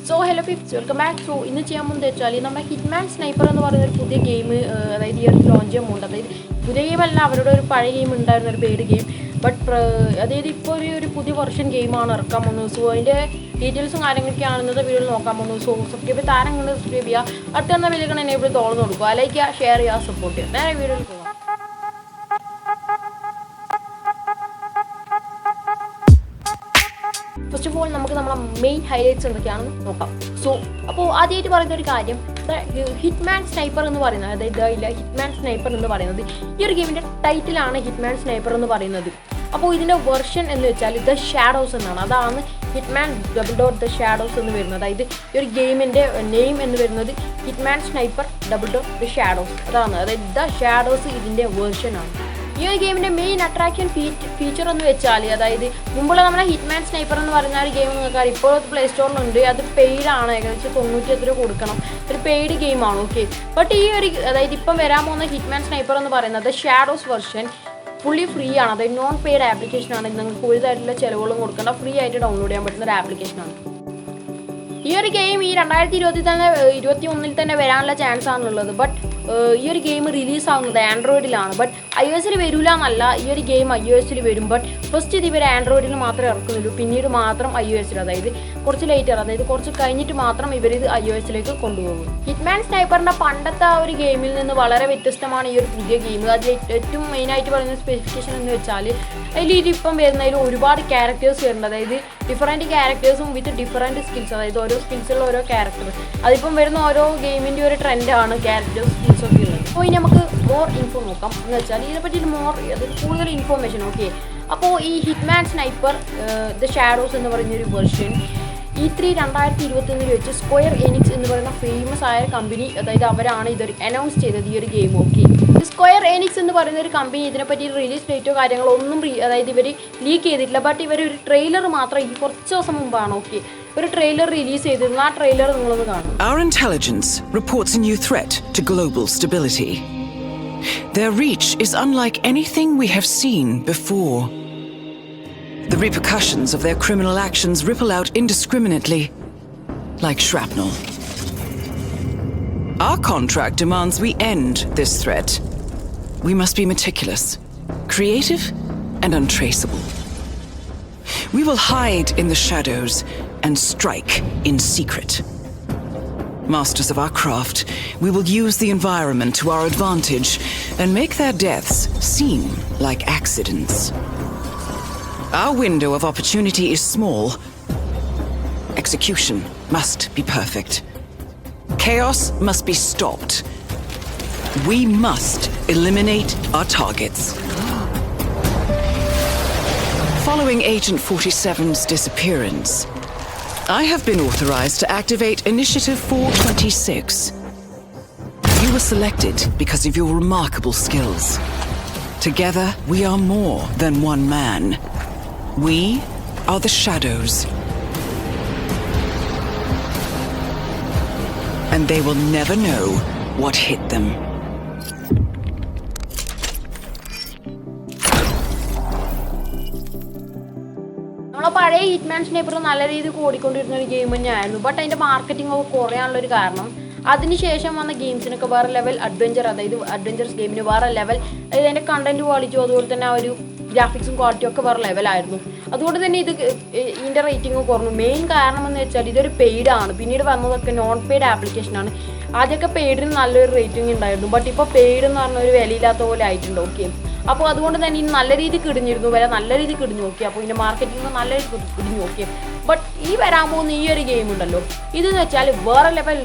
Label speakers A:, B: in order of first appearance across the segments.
A: So hello pips welcome back. So ഇന്ന് ചെയ്യാൻ പോകുന്നത് വെച്ചാൽ നമ്മുടെ ഹിറ്റ്മാൻ സ്നൈപ്പർ എന്ന് പറയുന്ന ഒരു പുതിയ ഗെയിം അതായത് ഈ അടുത്ത് ലോഞ്ച് ചെയ്യുന്നുണ്ട്. അതായത് പുതിയ ഗെയിമല്ല, അവരുടെ ഒരു പഴയ ഗെയിം ഉണ്ടായിരുന്ന ഒരു പെയ്ഡ് ഗെയിം. ബട്ട് അതായത് ഇപ്പോൾ ഒരു പുതിയ വെർഷൻ ഗെയിമാണ് ഇറക്കാൻ പോകുന്നത്. സോ അതിൻ്റെ ഡീറ്റെയിൽസും കാര്യങ്ങളൊക്കെയാണ് ഇന്നത്തെ വീഡിയോയിൽ നോക്കാൻ പോകുന്നത്. സോ സബ്സ്ക്രൈബ് താരം കൊണ്ട് സബ്സ്ക്രൈബ് ചെയ്യുക, അടുത്ത വീഡിയോ എന്നെ ഇവിടെ തോന്നുന്നു കൊടുക്കുക, ലൈക്ക് ചെയ്യുക, ഷെയർ ചെയ്യുക, സപ്പോർട്ട് ചെയ്യുക. നേരെ വീഡിയോയിൽ പോകാം. ഫസ്റ്റ് ഓഫ് ഓൾ നമുക്ക് നമ്മളെ മെയിൻ ഹൈലൈറ്റ്സ് എന്തൊക്കെയാണെന്ന് നോക്കാം. സോ അപ്പോൾ ആദ്യമായിട്ട് പറയുന്ന ഒരു കാര്യം, ഹിറ്റ്മാൻ സ്നൈപ്പർ എന്ന് പറയുന്നത്, അതായത് ഹിറ്റ്മാൻ സ്നൈപ്പർ എന്ന് പറയുന്നത് ഈ ഒരു ഗെയിമിൻ്റെ ടൈറ്റിലാണ് ഹിറ്റ്മാൻ സ്നൈപ്പർ എന്ന് പറയുന്നത്. അപ്പോൾ ഇതിൻ്റെ വെർഷൻ എന്ന് വെച്ചാൽ ദ ഷാഡോസ് എന്നാണ്. അതാണ് ഹിറ്റ്മാൻ _ദ ഷാഡോസ് എന്ന് വരുന്നത്. അതായത് ഈ ഒരു ഗെയിമിൻ്റെ നെയിം എന്ന് വരുന്നത് ഹിറ്റ്മാൻ സ്നൈപ്പർ _ദ ഷാഡോസ്. അതാണ്, അതായത് ദ ഷാഡോസ് ഇതിൻ്റെ വെർഷനാണ്. ഈ ഒരു ഗെയിമിൻ്റെ മെയിൻ അട്രാക്ഷൻ ഫീച്ചർ എന്ന് വെച്ചാൽ, അതായത് മുമ്പുള്ള നമ്മുടെ ഹിറ്റ്മാൻ സ്നൈപ്പർ എന്ന് പറയുന്ന ഒരു ഗെയിം നിങ്ങൾക്ക് ഇപ്പോൾ പ്ലേ സ്റ്റോറിലുണ്ട്. അത് പെയ്ഡാണ്, ഏകദേശം 98 രൂപ കൊടുക്കണം. ഒരു പെയ്ഡ് ഗെയിമാണ്. ഓക്കെ, ബട്ട് ഈ ഒരു അതായത് ഇപ്പം വരാൻ പോകുന്ന ഹിറ്റ്മാൻ സ്നൈപ്പർ എന്ന് പറയുന്നത് ഷാഡോസ് വെർഷൻ ഫുള്ളി ഫ്രീ ആണ്. അതായത് നോൺ പെയ്ഡ് ആപ്ലിക്കേഷനാണ്. നിങ്ങൾക്ക് ഒരുതായിട്ടുള്ള ചിലവുകളും കൊടുക്കേണ്ട, ഫ്രീ ആയിട്ട് ഡൗൺലോഡ് ചെയ്യാൻ പറ്റുന്ന ഒരു ആപ്ലിക്കേഷനാണ്. ഈ ഒരു ഗെയിം ഈ 2021 തന്നെ വരാനുള്ള ചാൻസ് ആണുള്ളത്. ബട്ട് ഈ ഒരു ഗെയിം റിലീസ് ആവുന്നത് ആൻഡ്രോയിഡിലാണ്. ബട്ട് iOS വരില്ല എന്നല്ല, ഈ ഒരു ഗെയിം iOS വരും. ബട്ട് ഫസ്റ്റ് ഇത് ഇവർ ആൻഡ്രോയിഡിൽ മാത്രമേ ഇറക്കുന്നുള്ളൂ, പിന്നീട് മാത്രം iOS, അതായത് കുറച്ച് ലേറ്റർ, അതായത് കുറച്ച് കഴിഞ്ഞിട്ട് മാത്രം ഇവരിത് iOS കൊണ്ടുപോകും. ഹിറ്റ്മാൻ സ്നൈപ്പറിൻ്റെ പണ്ടത്തെ ആ ഒരു ഗെയിമിൽ നിന്ന് വളരെ വ്യത്യസ്തമാണ് ഈ ഒരു പുതിയ ഗെയിം. അതിൽ ഏറ്റവും മെയിനായിട്ട് പറയുന്ന സ്പെസിഫിക്കേഷൻ എന്ന് വെച്ചാൽ, അതിൽ ഇതിപ്പം വരുന്നതിൽ ഒരുപാട് ക്യാരക്ടേഴ്സ് വരുന്നുണ്ട്. അതായത് ഡിഫറൻറ്റ് ക്യാരക്ടേഴ്സും വിത്ത് ഡിഫറൻറ്റ് സ്കിൽസ്, അതായത് ഓരോ സ്കിൽസുള്ള ഓരോ ക്യാരക്ടർ. അതിപ്പം വരുന്ന ഓരോ ഗെയിമിൻ്റെ ഒരു ട്രെൻഡാണ് ക്യാരക്ടേഴ്സ് സ്കിൽസ് ഒക്കെ ഉള്ളത്. അപ്പോൾ ഇനി നമുക്ക് മോർ ഇൻഫോ നോക്കാം. എന്ന് വെച്ചാൽ ഇതിനെപ്പറ്റി കൂടുതൽ ഇൻഫോർമേഷൻ. ഓക്കെ, അപ്പോൾ ഈ ഹിറ്റ്മാൻ സ്നൈപ്പർ ദ ഷാഡോസ് എന്ന് പറയുന്നൊരു വെർഷൻ E3 2021 വെച്ച് സ്ക്വയർ എനിക്സ് എന്ന് പറയുന്ന ഫേമസ് ആയ കമ്പനി, അതായത് അവരാണ് ഇതൊരു അനൗൺസ് ചെയ്തത് ഈ ഒരു ഗെയിം. ഓക്കെ, സ്ക്വയർ എനിക്സ് എന്ന് പറയുന്ന ഒരു കമ്പനി ഇതിനെപ്പറ്റി റിലീസ് ഡേറ്റോ കാര്യങ്ങളോ ഒന്നും അതായത് ഇവർ ലീക്ക് ചെയ്തിട്ടില്ല. ബട്ട് ഇവർ ഒരു ട്രെയിലർ മാത്രം ഈ കുറച്ച് ദിവസം മുമ്പാണ് ഒരു ട്രെയിലർ റിലീസ് ചെയ്തിരുന്നു. ആ ട്രെയിലർ നിങ്ങളൊന്ന് കാണും.
B: Our intelligence reports a new threat to global stability. Their reach is unlike anything we have seen before. The repercussions of their criminal actions ripple out indiscriminately, like shrapnel. Our contract demands we end this threat. We must be meticulous, creative, and untraceable. We will hide in the shadows and strike in secret. Masters of our craft, we will use the environment to our advantage and make their deaths seem like accidents. Our window of opportunity is small. Execution must be perfect. Chaos must be stopped. We must eliminate our targets. Following Agent 47's disappearance, I have been authorized to activate Initiative 426. You were selected because of your remarkable skills. Together, we are more than one man. We are the Shadows. And they will never know what hit them.
A: നമ്മളെ പഴയ Hitman sniper നല്ല രീതിയിൽ ഓടിക്കൊണ്ടിരുന്ന ഒരു game തന്നെയായിരുന്നു. But അതിൻ്റെ marketing ഒക്കെ കുറയാനുള്ളൊരു കാരണം, അതിനുശേഷം വന്ന ഗെയിംസിനൊക്കെ വേറെ ലെവൽ അഡ്വഞ്ചർ, അതായത് അഡ്വഞ്ചറസ് ഗെയിമിന് വേറെ ലെവൽ, അതായത് അതിൻ്റെ കണ്ടന്റ് ക്വാളിറ്റിയും അതുപോലെ തന്നെ ആ ഒരു ഗ്രാഫിക്സും ക്വാളിറ്റിയും ഒക്കെ വേറെ ലെവലായിരുന്നു. അതുകൊണ്ട് തന്നെ ഇതിൻ്റെ റേറ്റിംഗ് കുറഞ്ഞു. മെയിൻ കാരണം എന്ന് വെച്ചാൽ ഇതൊരു പെയ്ഡാണ്. പിന്നീട് വന്നതൊക്കെ നോൺ പെയ്ഡ് ആപ്ലിക്കേഷനാണ്. ആദ്യമൊക്കെ പെയ്ഡിന് നല്ലൊരു റേറ്റിംഗ് ഉണ്ടായിരുന്നു. ബട്ട് ഇപ്പോൾ പെയ്ഡ് എന്ന് പറഞ്ഞ ഒരു വിലയില്ലാത്ത പോലെ ആയിട്ടുണ്ട്. ഓക്കെ, അപ്പോൾ അതുകൊണ്ട് തന്നെ ഇനി നല്ല രീതിക്ക് ഇടിഞ്ഞിരുന്നു, വില നല്ല രീതിക്ക് ഇടിഞ്ഞു. ഓക്കെ, അപ്പോൾ ഇതിൻ്റെ മാർക്കറ്റിംഗ് നല്ല രീതിക്ക് ഇടിഞ്ഞു. ഓക്കെ, ബട്ട് ഈ വരാൻ പോകുന്ന ഈ ഒരു ഗെയിം ഉണ്ടല്ലോ, ഇതെന്ന് വെച്ചാൽ വേറെ ലെവൽ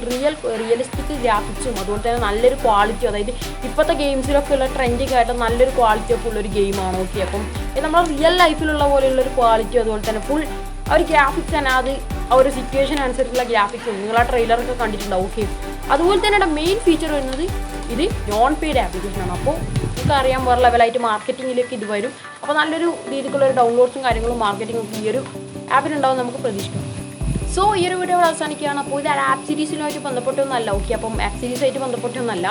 A: റിയലിസ്റ്റിക് ഗ്രാഫിക്സും അതുപോലെ തന്നെ നല്ലൊരു ക്വാളിറ്റി, അതായത് ഇപ്പോഴത്തെ ഗെയിംസിലൊക്കെ ഉള്ള ട്രെൻഡിങ് ആയിട്ട് നല്ലൊരു ക്വാളിറ്റി ഒക്കെ ഉള്ളൊരു ഗെയിമാണ്. ഓക്കെ, അപ്പം ഇത് നമ്മുടെ റിയൽ ലൈഫിലുള്ള പോലെയുള്ളൊരു ക്വാളിറ്റി, അതുപോലെ തന്നെ ഫുൾ ആ ഒരു ഗ്രാഫിക്സ് തന്നെ അത് ആ ഒരു സിറ്റുവേഷൻ അനുസരിച്ചുള്ള ഗ്രാഫിക്സും നിങ്ങൾ ആ ട്രെയിലറൊക്കെ കണ്ടിട്ടുണ്ടാവും. ഓക്കെ, അതുപോലെ തന്നെ മെയിൻ ഫീച്ചർ വരുന്നത് ഇത് നോൺ പെയ്ഡ് ആപ്ലിക്കേഷനാണ്. അപ്പോൾ അറിയാൻ വേറെ ലെവലായിട്ട് മാർക്കറ്റിങ്ങിലേക്ക് ഇത് വരും. അപ്പോൾ നല്ലൊരു രീതിക്കുള്ള ഒരു ഡൗൺലോഡ്സും കാര്യങ്ങളും മാർക്കറ്റിംഗും ഈ ഒരു ആപ്പിലുണ്ടാവും നമുക്ക് പ്രതീക്ഷിക്കാം. സോ ഈ ഒരു വീഡിയോ അവസാനിക്കുകയാണ്. അപ്പോൾ ഇത് ആപ്പ് സീരീസിനുമായിട്ട് ബന്ധപ്പെട്ടൊന്നുമല്ല. ഓക്കെ, അപ്പം ആപ്പ് സീരീസായിട്ട് ബന്ധപ്പെട്ടൊന്നുമല്ല.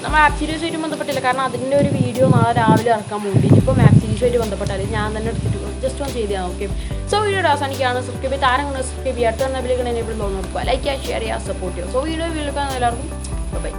A: നമ്മൾ ആപ്പ് സീരീസുമായിട്ട് ബന്ധപ്പെട്ടില്ല, കാരണം അതിൻ്റെ ഒരു വീഡിയോ നാളെ രാവിലെ ഇറക്കാൻ വേണ്ടിയിട്ട് ഇപ്പം ആപ്പ് സീരീസുമായിട്ട് ബന്ധപ്പെട്ടാൽ ഞാൻ തന്നെ എടുത്തിട്ട് ജസ്റ്റ് ഒന്ന് ചെയ്താൽ. ഓക്കെ, സോ വീഡിയോ അവസാനിക്കുകയാണ്. സബ്സ്ക്രൈബ് ചെയ്ത് താരം കൊണ്ട് സബ്സ്ക്രൈബ് ചെയ്യുക. അടുത്ത തന്നെ ബില്ലുകൾ എന്നെ ഇവിടെ നോക്കുക. ലൈക്ക് ചെയ്യുക, ഷെയർ ചെയ്യുക, സപ്പോർട്ട് ചെയ്യുക. സോ വീഡിയോ എല്ലാവർക്കും ബൈ.